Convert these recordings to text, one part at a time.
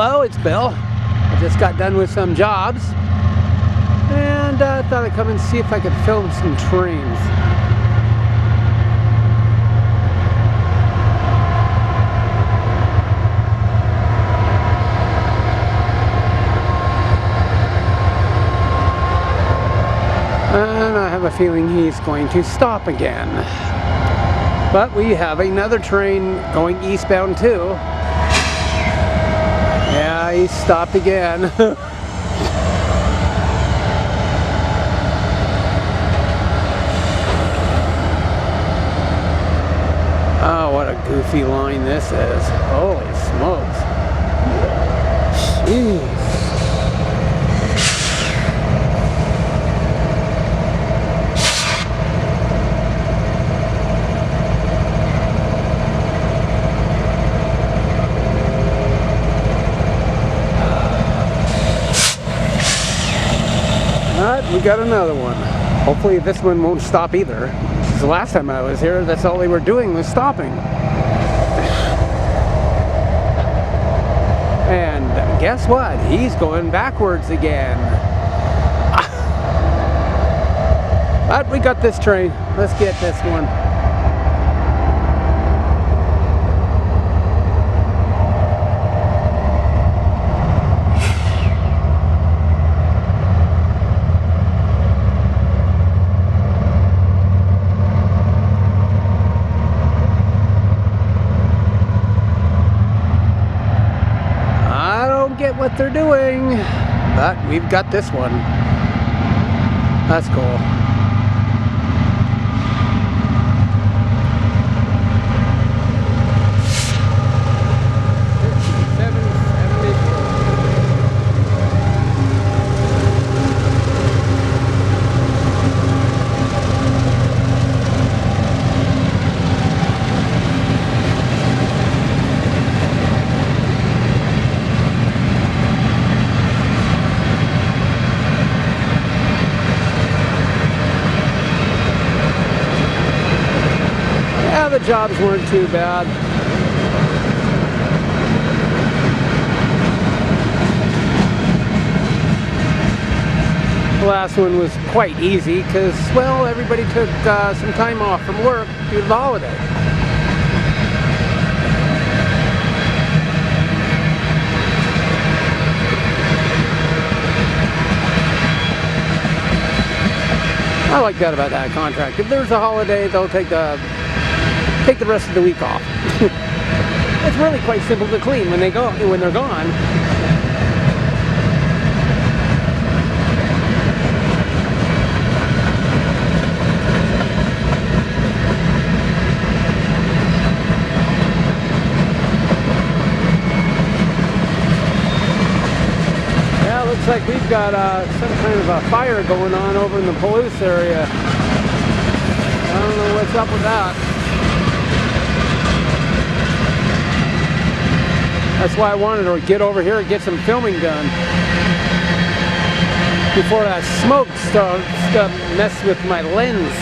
Hello, it's Bill. I just got done with some jobs and I thought I'd come and see if I could film some trains. And I have a feeling he's going to stop again. But we have another train going eastbound too. Yeah, he stopped again. Oh, what a goofy line this is. Holy smokes. Jeez. But we got another one. Hopefully this one won't stop either. Because the last time I was here, that's all they were doing was stopping. And guess what? He's going backwards again. But we got this train. Let's get this one. Get what they're doing, but we've got this one. That's cool. The jobs weren't too bad. The last one was quite easy because, well, everybody took some time off from work due to the holiday. I like that about that contract. If there's a holiday, they'll take the rest of the week off. It's really quite simple to clean when they're gone. Yeah, looks like we've got some kind of a fire going on over in the Palouse area. I don't know what's up with that. That's why I wanted to get over here and get some filming done before that smoke starts to mess with my lens.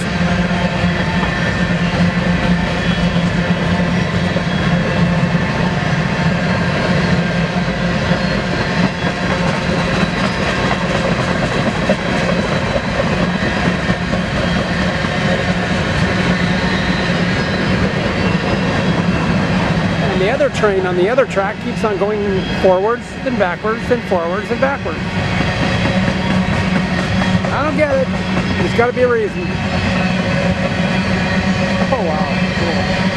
The other train on the other track keeps on going forwards, then backwards, then forwards, and backwards. I don't get it. There's got to be a reason. Oh, wow. Cool.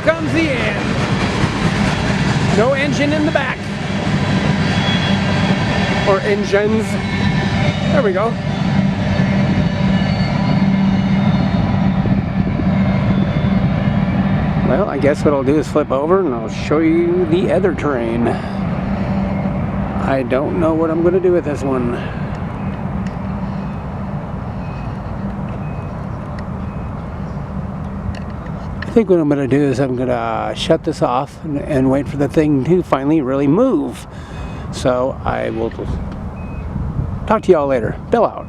Comes the end. No engine in the back. Or engines. There we go. guess what I'll do is flip over and I'll show you the other train. I don't know what I'm going to do with this one. I think what I'm going to do is I'm going to shut this off and wait for the thing to finally really move. So I will talk to y'all later. Bill out.